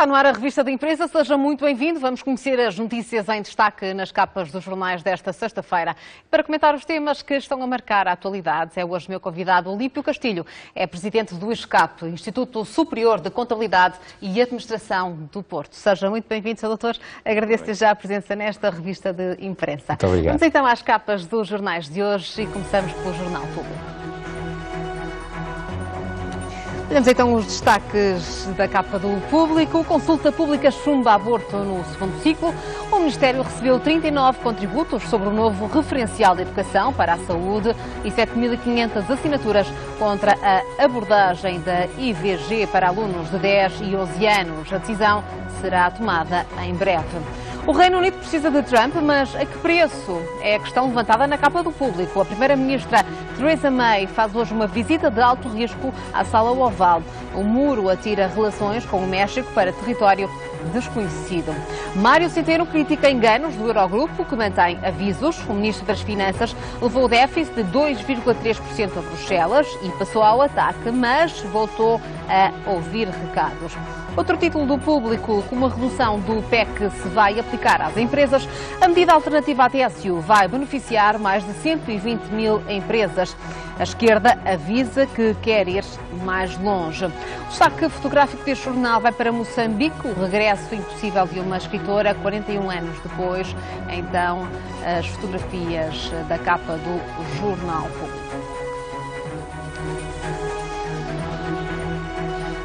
Está no ar a revista da imprensa, seja muito bem-vindo. Vamos conhecer as notícias em destaque nas capas dos jornais desta sexta-feira. Para comentar os temas que estão a marcar a atualidade, é hoje meu convidado Olímpio Castilho, é presidente do ISCAP, Instituto Superior de Contabilidade e Administração do Porto. Seja muito bem-vindo, Sr. Doutor. Agradeço-lhe já a presença nesta revista de imprensa. Muito obrigado. Vamos então às capas dos jornais de hoje e começamos pelo Jornal Público. Temos então os destaques da capa do Público. Consulta pública chumba aborto no segundo ciclo. O Ministério recebeu 39 contributos sobre o novo referencial de educação para a saúde e 7.500 assinaturas contra a abordagem da IVG para alunos de 10 e 11 anos. A decisão será tomada em breve. O Reino Unido precisa de Trump, mas a que preço? É a questão levantada na capa do Público. A Primeira-Ministra Theresa May faz hoje uma visita de alto risco à Sala Oval. O muro atira relações com o México para território desconhecido. Mário Centeno critica enganos do Eurogrupo, que mantém avisos. O Ministro das Finanças levou o déficit de 2,3% a Bruxelas e passou ao ataque, mas voltou a ouvir recados. Outro título do Público: como a redução do PEC se vai aplicar às empresas, a medida alternativa à TSU vai beneficiar mais de 120 mil empresas. A esquerda avisa que quer ir mais longe. O destaque fotográfico deste jornal vai para Moçambique, o regresso impossível de uma escritora 41 anos depois. Então, as fotografias da capa do Jornal Público.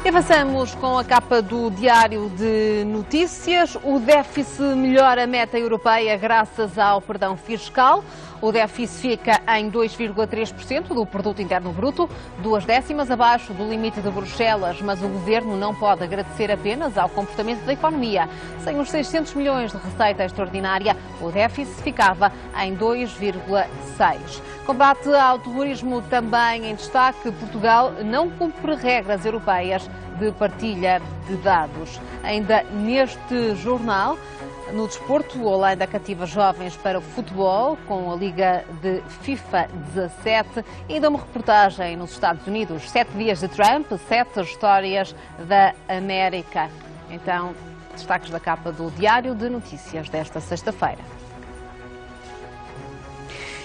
E avançamos com a capa do Diário de Notícias. O déficit melhora a meta europeia graças ao perdão fiscal. O déficit fica em 2,3% do produto interno bruto, 0,2 abaixo do limite de Bruxelas, mas o governo não pode agradecer apenas ao comportamento da economia. Sem os 600 milhões de receita extraordinária, o déficit ficava em 2,6%. Combate ao terrorismo também em destaque. Portugal não cumpre regras europeias de partilha de dados. Ainda neste jornal, no desporto, a Holanda cativa jovens para o futebol com a Liga de FIFA 17. E ainda uma reportagem nos Estados Unidos. 7 dias de Trump, 7 histórias da América. Então, destaques da capa do Diário de Notícias desta sexta-feira.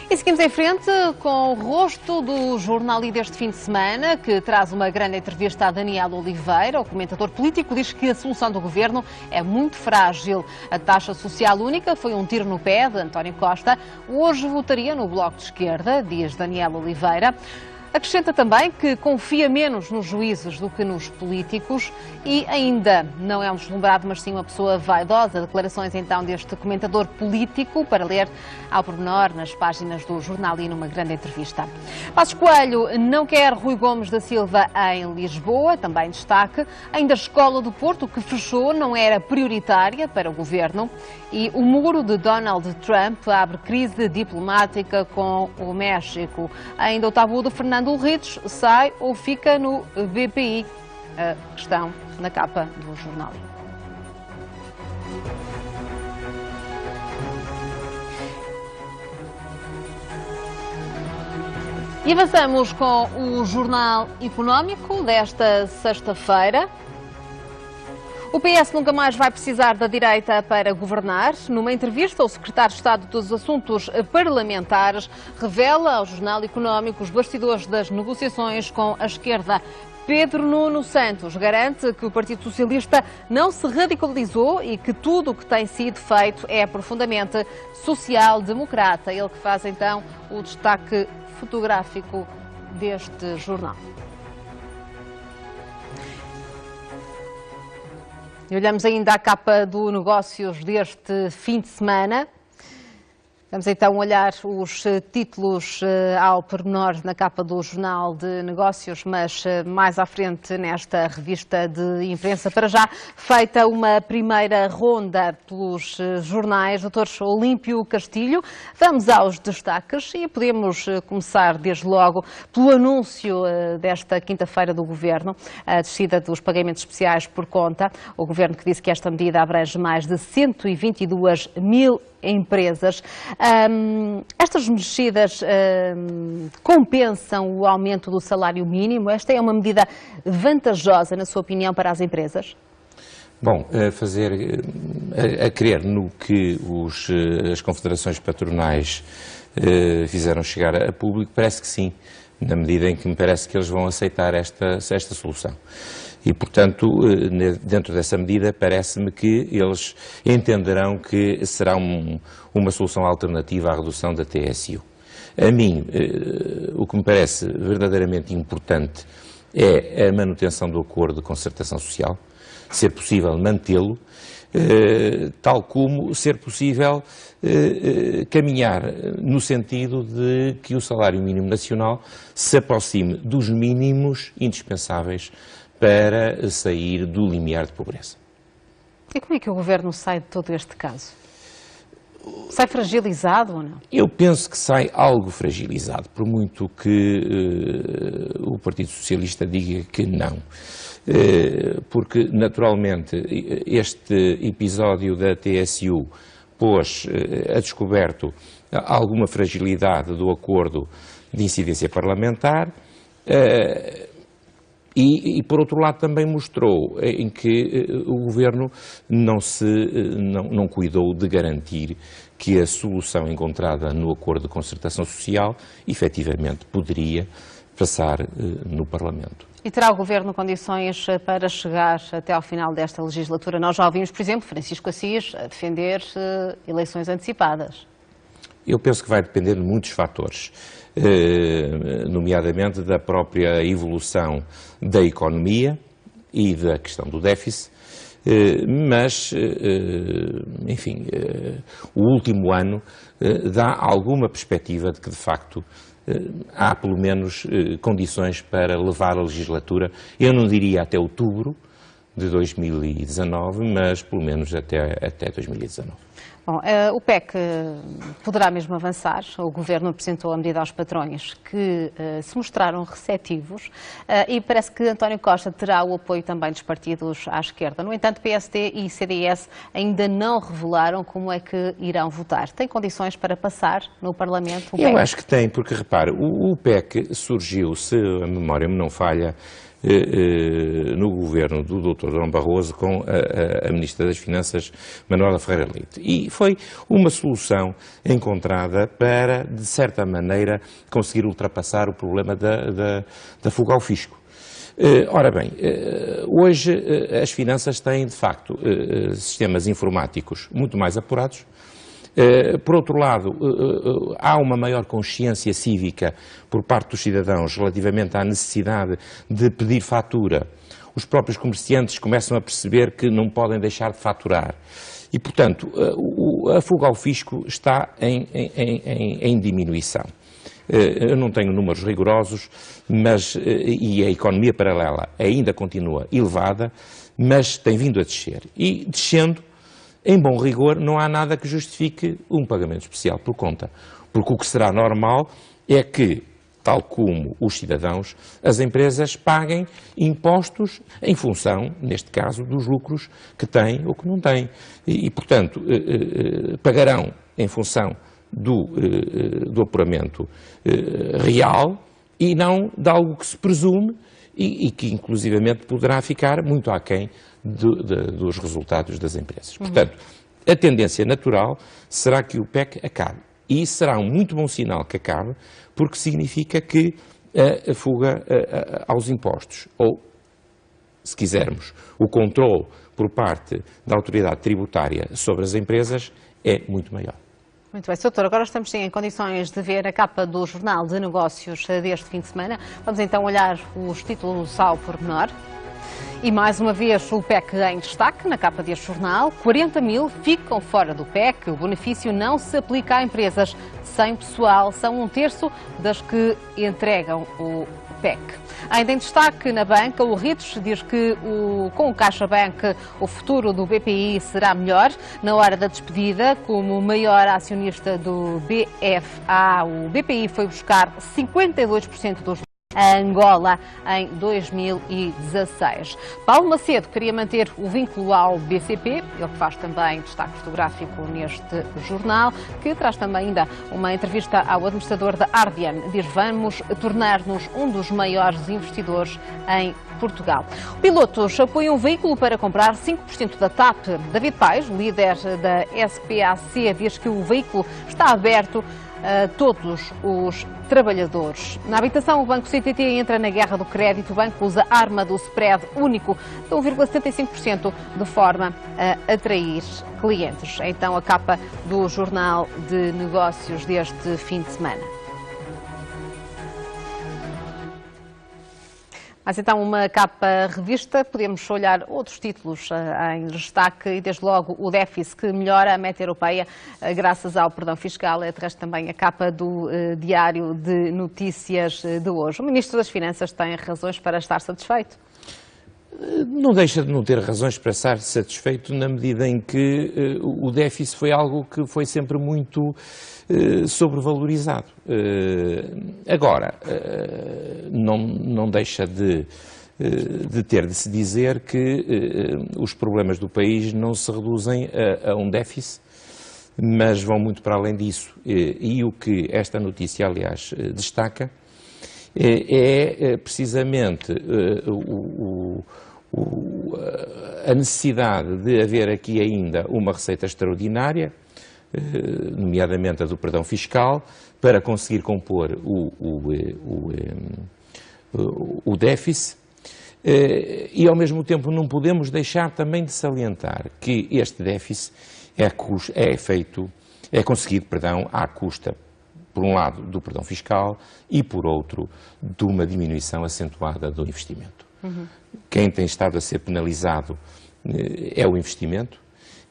E seguimos em frente com o rosto do jornal e deste fim de semana, que traz uma grande entrevista a Daniel Oliveira. O comentador político diz que a solução do governo é muito frágil. A taxa social única foi um tiro no pé de António Costa. Hoje votaria no Bloco de Esquerda, diz Daniel Oliveira. Acrescenta também que confia menos nos juízes do que nos políticos e ainda não é um deslumbrado, mas sim uma pessoa vaidosa. Declarações então deste comentador político para ler ao pormenor nas páginas do jornal e numa grande entrevista. Passos Coelho não quer Rui Gomes da Silva em Lisboa, também destaque. Ainda a Escola do Porto, que fechou, não era prioritária para o governo. E o muro de Donald Trump abre crise diplomática com o México. Ainda o tabu de Fernando Henriques sai ou fica no BPI? A questão na capa do jornal. E avançamos com o Jornal Económico desta sexta-feira. O PS nunca mais vai precisar da direita para governar. Numa entrevista, o secretário de Estado dos Assuntos Parlamentares revela ao Jornal Económico os bastidores das negociações com a esquerda. Pedro Nuno Santos garante que o Partido Socialista não se radicalizou e que tudo o que tem sido feito é profundamente social-democrata. Ele que faz então o destaque fotográfico deste jornal. E olhamos ainda à capa do Negócios deste fim de semana. Vamos então olhar os títulos ao pormenor na capa do Jornal de Negócios, mas mais à frente nesta revista de imprensa. Para já, feita uma primeira ronda pelos jornais. Doutor Olímpio Castilho, vamos aos destaques e podemos começar desde logo pelo anúncio desta quinta-feira do Governo, a descida dos pagamentos especiais por conta. O Governo que disse que esta medida abrange mais de 122 mil empresas. Estas mexidas compensam o aumento do salário mínimo? Esta é uma medida vantajosa, na sua opinião, para as empresas? Bom, a crer no que as confederações patronais fizeram chegar a público, parece que sim, na medida em que me parece que eles vão aceitar esta solução. E, portanto, dentro dessa medida, parece-me que eles entenderão que será uma solução alternativa à redução da TSU. A mim, o que me parece verdadeiramente importante é a manutenção do acordo de concertação social, ser possível mantê-lo, tal como ser possível caminhar no sentido de que o salário mínimo nacional se aproxime dos mínimos indispensáveis para sair do limiar de pobreza. E como é que o Governo sai de todo este caso? Sai fragilizado ou não? Eu penso que sai algo fragilizado, por muito que o Partido Socialista diga que não. Porque, naturalmente, este episódio da TSU pôs a descoberto alguma fragilidade do acordo de incidência parlamentar e, por outro lado, também mostrou em que o Governo não cuidou de garantir que a solução encontrada no acordo de concertação social efetivamente poderia passar no Parlamento. E terá o Governo condições para chegar até ao final desta legislatura? Nós já ouvimos, por exemplo, Francisco Assis a defender eleições antecipadas. Eu penso que vai depender de muitos fatores, nomeadamente da própria evolução da economia e da questão do déficit, mas, enfim, o último ano dá alguma perspectiva de que, de facto, há pelo menos condições para levar a legislatura, eu não diria até outubro de 2019, mas pelo menos até 2019. Bom, o PEC poderá mesmo avançar. O Governo apresentou a medida aos patrões que se mostraram receptivos e parece que António Costa terá o apoio também dos partidos à esquerda. No entanto, PSD e CDS ainda não revelaram como é que irão votar. Tem condições para passar no Parlamento o PEC? Eu acho que tem, porque repare, o PEC surgiu, se a memória me não falha, no governo do Dr. Durão Barroso com a Ministra das Finanças, Manuela Ferreira Leite. E foi uma solução encontrada para, de certa maneira, conseguir ultrapassar o problema da fuga ao fisco. Ora bem, hoje as finanças têm, de facto, sistemas informáticos muito mais apurados. Por outro lado, há uma maior consciência cívica por parte dos cidadãos relativamente à necessidade de pedir fatura. Os próprios comerciantes começam a perceber que não podem deixar de faturar. E, portanto, a fuga ao fisco está em diminuição. Eu não tenho números rigorosos, e a economia paralela ainda continua elevada, mas tem vindo a descer. E, descendo, em bom rigor, não há nada que justifique um pagamento especial por conta, porque o que será normal é que, tal como os cidadãos, as empresas paguem impostos em função, neste caso, dos lucros que têm ou que não têm. E portanto, pagarão em função do apuramento real e não de algo que se presume e que, inclusivamente, poderá ficar muito aquém dos resultados das empresas. Portanto, a tendência natural será que o PEC acabe. E será um muito bom sinal que acabe, porque significa que a fuga aos impostos, ou, se quisermos, o controle por parte da autoridade tributária sobre as empresas é muito maior. Muito bem, Sr. Doutor, agora estamos sim em condições de ver a capa do Jornal de Negócios deste fim de semana. Vamos então olhar os títulos ao pormenor. E mais uma vez o PEC em destaque na capa deste jornal. 40 mil ficam fora do PEC. O benefício não se aplica a empresas sem pessoal. São um terço das que entregam o PEC. Ainda em destaque na banca, o Ritos diz que com o CaixaBank o futuro do BPI será melhor. Na hora da despedida, como maior acionista do BFA, o BPI foi buscar 52% dos a Angola em 2016. Paulo Macedo queria manter o vínculo ao BCP, ele que faz também destaque fotográfico neste jornal, que traz também ainda uma entrevista ao administrador da Ardian. Diz: vamos tornar-nos um dos maiores investidores em Portugal. Pilotos apoiam um veículo para comprar 5% da TAP. David Paes, líder da SPAC, diz que o veículo está aberto a todos os trabalhadores. Na habitação, o Banco CTT entra na guerra do crédito. O banco usa a arma do spread único de 1,75% de forma a atrair clientes. Então, a capa do Jornal de Negócios deste fim de semana. Mas então, uma capa revista, podemos olhar outros títulos em destaque e, desde logo, o déficit que melhora a meta europeia graças ao perdão fiscal. É, de resto, também a capa do Diário de Notícias de hoje. O Ministro das Finanças tem razões para estar satisfeito? Não deixa de não ter razões para estar satisfeito na medida em que o déficit foi algo que foi sempre muito sobrevalorizado. Agora, não deixa de ter de se dizer que os problemas do país não se reduzem a um déficit, mas vão muito para além disso. E o que esta notícia, aliás, destaca é precisamente a necessidade de haver aqui ainda uma receita extraordinária, nomeadamente a do perdão fiscal, para conseguir compor o déficit. E, ao mesmo tempo, não podemos deixar também de salientar que este déficit é conseguido à custa, por um lado, do perdão fiscal e, por outro, de uma diminuição acentuada do investimento. Quem tem estado a ser penalizado é o investimento,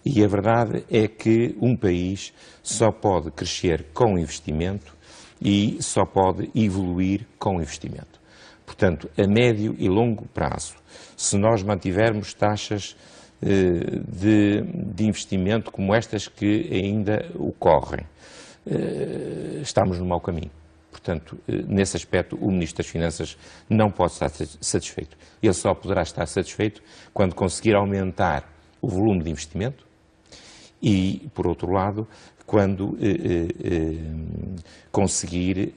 e a verdade é que um país só pode crescer com investimento e só pode evoluir com investimento. Portanto, a médio e longo prazo, se nós mantivermos taxas de investimento como estas que ainda ocorrem, estamos no mau caminho. Portanto, nesse aspecto, o Ministro das Finanças não pode estar satisfeito. Ele só poderá estar satisfeito quando conseguir aumentar o volume de investimento e, por outro lado, quando conseguir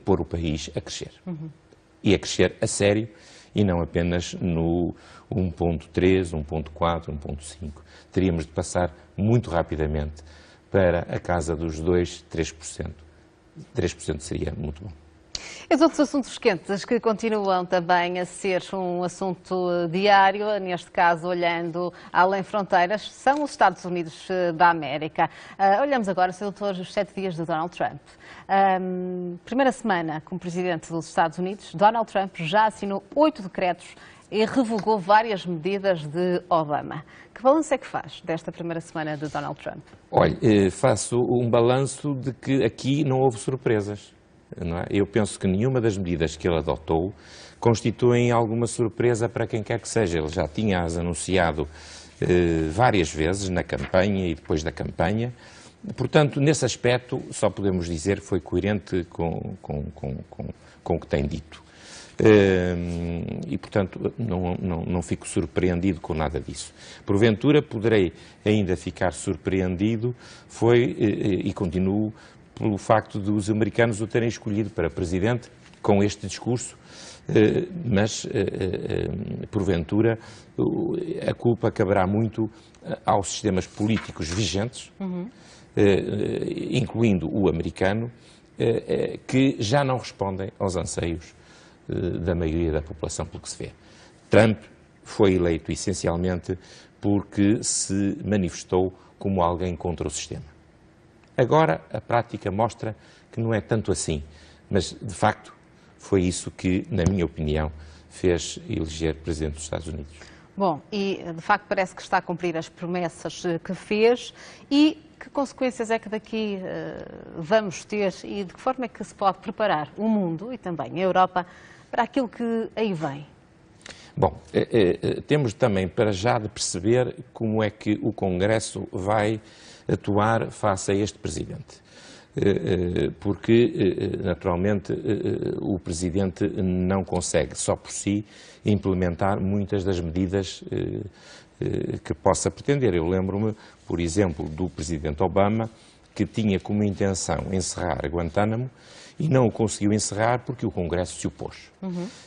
pôr o país a crescer. E a crescer a sério e não apenas no 1,3, 1,4, 1,5. Teríamos de passar muito rapidamente para a casa dos 2%, 3%. 3% seria muito bom. E os outros assuntos quentes que continuam também a ser um assunto diário, neste caso olhando além fronteiras, são os Estados Unidos da América. Olhamos agora, Sr. Doutor, os 7 dias de Donald Trump. Primeira semana como Presidente dos Estados Unidos, Donald Trump já assinou 8 decretos e revogou várias medidas de Obama. Que balanço é que faz desta primeira semana de Donald Trump? Olha, faço um balanço de que aqui não houve surpresas. Não é? Eu penso que nenhuma das medidas que ele adotou constituem alguma surpresa para quem quer que seja. Ele já tinha-as anunciado várias vezes na campanha e depois da campanha. Portanto, nesse aspecto, só podemos dizer que foi coerente com o que tem dito. E, portanto, não fico surpreendido com nada disso. Porventura, poderei ainda ficar surpreendido, e continuo, pelo facto de os americanos o terem escolhido para presidente com este discurso, mas, porventura, a culpa caberá muito aos sistemas políticos vigentes, incluindo o americano, que já não respondem aos anseios da maioria da população, pelo que se vê. Trump foi eleito essencialmente porque se manifestou como alguém contra o sistema. Agora a prática mostra que não é tanto assim, mas de facto foi isso que, na minha opinião, fez eleger Presidente dos Estados Unidos. Bom, e de facto parece que está a cumprir as promessas que fez. E que consequências é que daqui vamos ter e de que forma é que se pode preparar o mundo e também a Europa para aquilo que aí vem? Bom, temos também para já de perceber como é que o Congresso vai atuar face a este Presidente. porque, naturalmente, o Presidente não consegue, só por si, implementar muitas das medidas que possa pretender. Eu lembro-me, por exemplo, do Presidente Obama, que tinha como intenção encerrar Guantánamo e não o conseguiu encerrar porque o Congresso se opôs.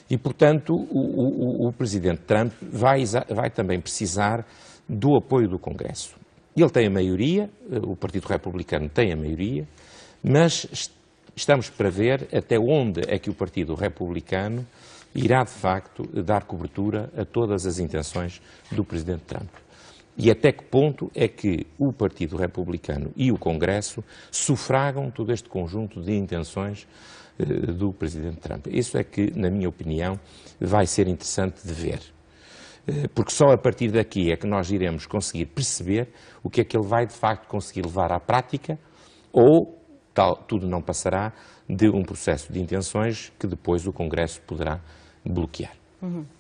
E, portanto, o Presidente Trump vai também precisar do apoio do Congresso. Ele tem a maioria, o Partido Republicano tem a maioria, mas estamos para ver até onde é que o Partido Republicano irá, de facto, dar cobertura a todas as intenções do Presidente Trump. E até que ponto é que o Partido Republicano e o Congresso sufragam todo este conjunto de intenções do Presidente Trump. Isso é que, na minha opinião, vai ser interessante de ver. Porque só a partir daqui é que nós iremos conseguir perceber o que é que ele vai, de facto, conseguir levar à prática ou tudo não passará de um processo de intenções que depois o Congresso poderá bloquear.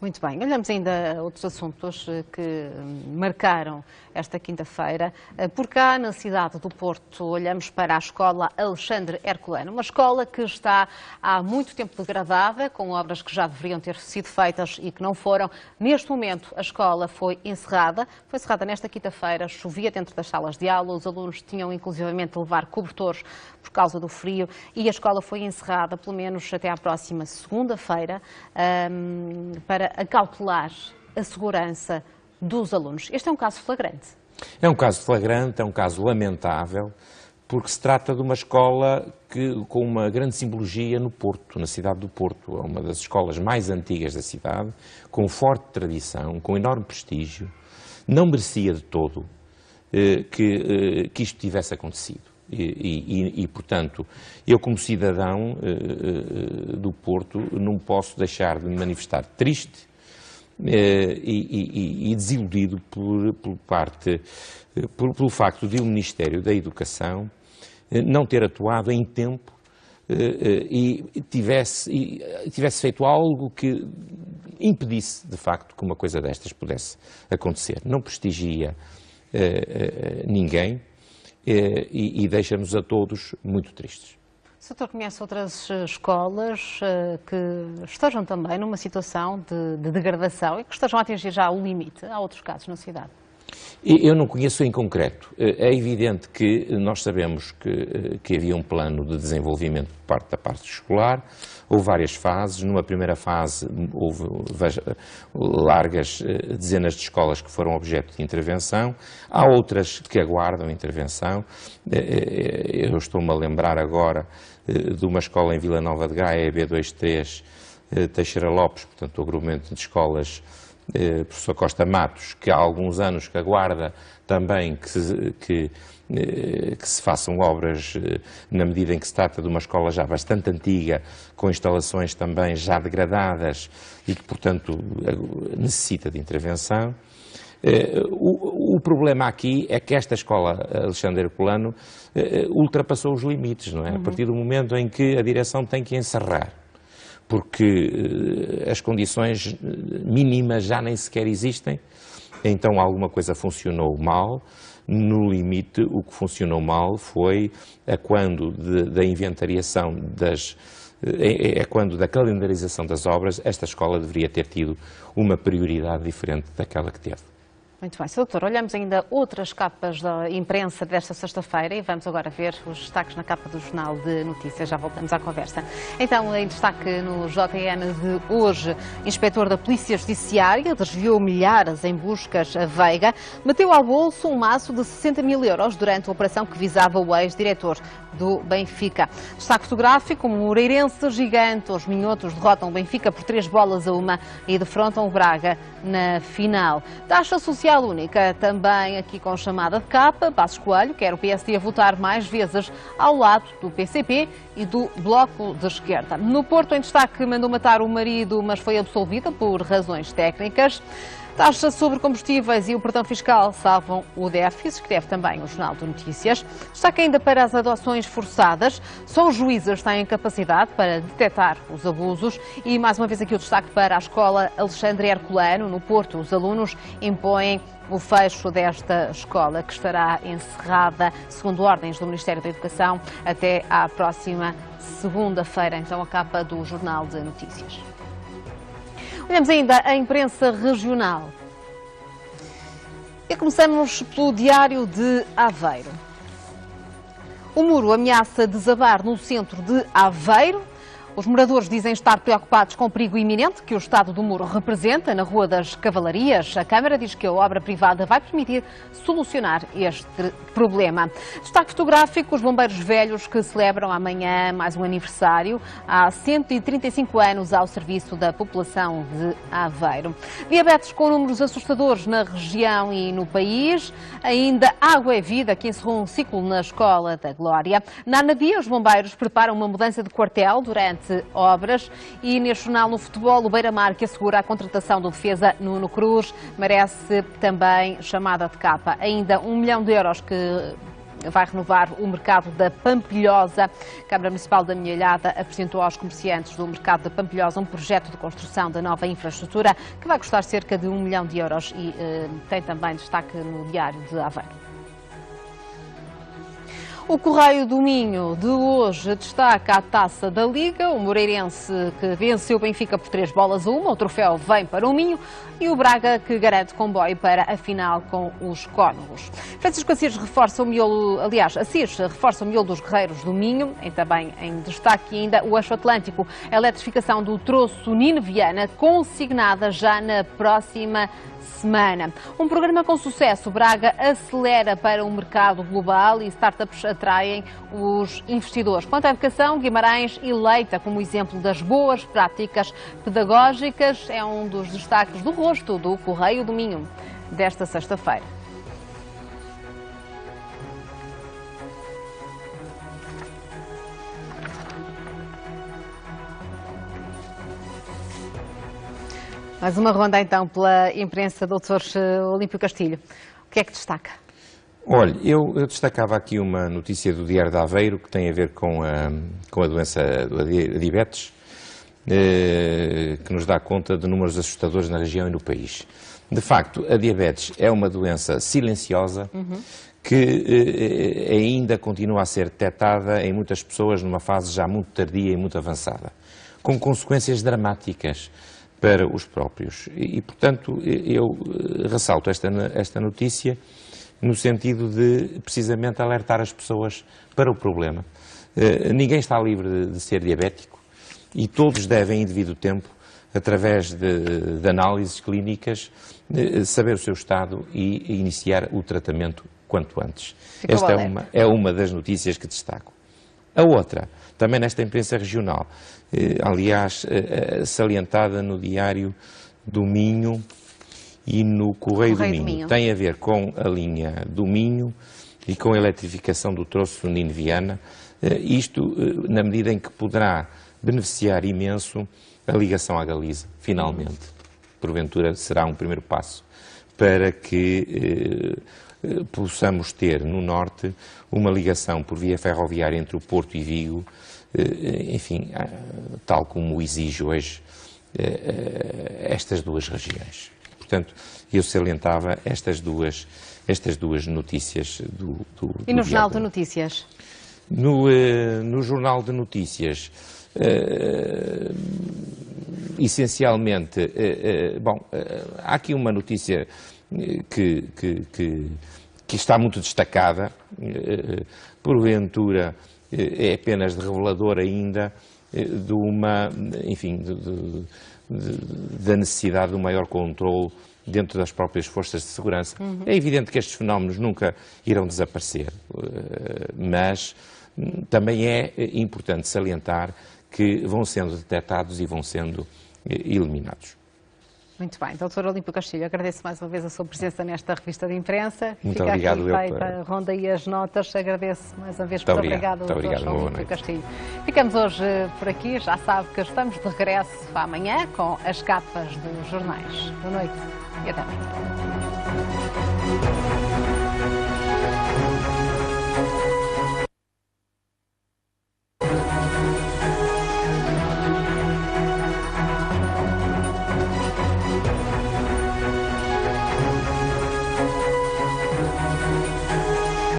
Muito bem. Olhamos ainda a outros assuntos que marcaram esta quinta-feira. Por cá, na cidade do Porto, olhamos para a escola Alexandre Herculano, uma escola que está há muito tempo degradada, com obras que já deveriam ter sido feitas e que não foram. Neste momento, a escola foi encerrada. Foi encerrada nesta quinta-feira, chovia dentro das salas de aula, os alunos tinham inclusivamente de levar cobertores por causa do frio e a escola foi encerrada, pelo menos até à próxima segunda-feira, para acautelar a segurança dos alunos. Este é um caso flagrante. É um caso flagrante, é um caso lamentável, porque se trata de uma escola com uma grande simbologia no Porto, na cidade do Porto. É uma das escolas mais antigas da cidade, com forte tradição, com enorme prestígio. Não merecia de todo que isto tivesse acontecido. Portanto, eu como cidadão do Porto não posso deixar de me manifestar triste e desiludido pelo facto de o Ministério da Educação não ter atuado em tempo e tivesse feito algo que impedisse, de facto, que uma coisa destas pudesse acontecer. Não prestigia ninguém. E deixa-nos a todos muito tristes. O doutor conhece outras escolas que estejam também numa situação de degradação e que estejam a atingir já o limite? Há outros casos na cidade? Eu não conheço em concreto. É evidente que nós sabemos que havia um plano de desenvolvimento da parte escolar. Houve várias fases. Numa primeira fase houve largas dezenas de escolas que foram objeto de intervenção. Há outras que aguardam intervenção. Eu estou-me a lembrar agora de uma escola em Vila Nova de Gaia, B23 Teixeira Lopes, portanto o agrupamento de escolas professor Costa Matos, que há alguns anos que aguarda também que se façam obras na medida em que se trata de uma escola já bastante antiga, com instalações também já degradadas e que, portanto, necessita de intervenção. O problema aqui é que esta escola Alexandre Herculano ultrapassou os limites, não é? A partir do momento em que a direção tem que encerrar, porque as condições mínimas já nem sequer existem, então alguma coisa funcionou mal. No limite, o que funcionou mal foi quando da inventariação quando da calendarização das obras, esta escola deveria ter tido uma prioridade diferente daquela que teve. Muito bem, Sr. Doutor, olhamos ainda outras capas da imprensa desta sexta-feira e vamos agora ver os destaques na capa do Jornal de Notícias. Já voltamos à conversa. Então, em destaque no JN de hoje, inspetor da Polícia Judiciária desviou milhares em buscas a Veiga, meteu ao bolso um maço de 60 mil euros durante a operação que visava o ex-diretor do Benfica. Destaque fotográfico, um moreirense gigante. Os minhotos derrotam o Benfica por 3-1 e defrontam o Braga na final. Taxa social única, também aqui com chamada de capa. Passos Coelho quer o PSD a votar mais vezes ao lado do PCP e do Bloco de Esquerda. No Porto, em destaque, mandou matar o marido, mas foi absolvida por razões técnicas. Taxa sobre combustíveis e o perdão fiscal salvam o déficit, escreve também o Jornal de Notícias. Destaca ainda para as adoções forçadas. Só os juízes têm capacidade para detectar os abusos. E mais uma vez aqui o destaque para a escola Alexandre Herculano, no Porto. Os alunos impõem o fecho desta escola, que estará encerrada, segundo ordens do Ministério da Educação, até à próxima segunda-feira. Então, a capa do Jornal de Notícias. Olhamos ainda a imprensa regional. E começamos pelo Diário de Aveiro. O muro ameaça desabar no centro de Aveiro. Os moradores dizem estar preocupados com o perigo iminente que o estado do muro representa na Rua das Cavalarias. A Câmara diz que a obra privada vai permitir solucionar este problema. Destaque fotográfico, os bombeiros velhos que celebram amanhã mais um aniversário. Há 135 anos ao serviço da população de Aveiro. Diabetes com números assustadores na região e no país. Ainda Água é Vida, que encerrou um ciclo na Escola da Glória. Na Anadia, os bombeiros preparam uma mudança de quartel durante obras. E neste jornal, no futebol, o Beira-Mar, que assegura a contratação do defesa Nuno Cruz, merece também chamada de capa. Ainda 1 milhão de euros que vai renovar o mercado da Pampilhosa. A Câmara Municipal da Minhalhada apresentou aos comerciantes do mercado da Pampilhosa um projeto de construção da nova infraestrutura que vai custar cerca de 1 milhão de euros e tem também destaque no Diário de Aveiro. O Correio do Minho de hoje destaca a Taça da Liga, o Moreirense que venceu o Benfica por 3-1, o troféu vem para o Minho, e o Braga que garante comboio para a final com os Cónegos. Francisco Assis reforça o miolo, Assis reforça o miolo dos guerreiros do Minho, também em destaque ainda o Eixo Atlântico, a eletrificação do troço Nino-Viana, consignada já na próxima semana. Um programa com sucesso, Braga acelera para o mercado global e startups atraem os investidores. Quanto à educação, Guimarães eleita como exemplo das boas práticas pedagógicas, é um dos destaques do rosto do Correio do Minho desta sexta-feira. Mais uma ronda então pela imprensa, Dr. Olímpio Castilho. O que é que destaca? Olha, eu destacava aqui uma notícia do Diário de Aveiro que tem a ver com a doença da diabetes, que nos dá conta de números assustadores na região e no país. De facto, a diabetes é uma doença silenciosa que ainda continua a ser detectada em muitas pessoas numa fase já muito tardia e muito avançada, com consequências dramáticas para os próprios. E portanto, eu ressalto esta notícia no sentido de, precisamente, alertar as pessoas para o problema. Ninguém está livre de ser diabético e todos devem, em devido tempo, através de análises clínicas, saber o seu estado e iniciar o tratamento quanto antes. Esta é uma das notícias que destaco. A outra, também nesta imprensa regional, aliás, salientada no Diário do Minho e no Correio do Minho, tem a ver com a linha do Minho e com a eletrificação do troço Nino-Viana, isto na medida em que poderá beneficiar imenso a ligação à Galiza, finalmente. Porventura será um primeiro passo para que possamos ter no norte uma ligação por via ferroviária entre o Porto e Vigo, enfim, tal como exige hoje estas duas regiões. Portanto, eu salientava estas duas notícias do E no Jornal de Notícias? No Jornal de Notícias, essencialmente, há aqui uma notícia que está muito destacada, porventura é apenas de revelador ainda de uma, enfim, da necessidade de um maior controle dentro das próprias forças de segurança. É evidente que estes fenómenos nunca irão desaparecer, mas também é importante salientar que vão sendo detectados e vão sendo eliminados. Muito bem, Dr. Olímpio Castilho, agradeço mais uma vez a sua presença nesta revista de imprensa. Muito Fica obrigado. Aqui feita a ronda e as notas. Agradeço mais uma vez. Muito obrigado, Dr. Olímpio Castilho. Ficamos hoje por aqui. Já sabe que estamos de regresso amanhã com as capas dos jornais. Boa noite e até amanhã.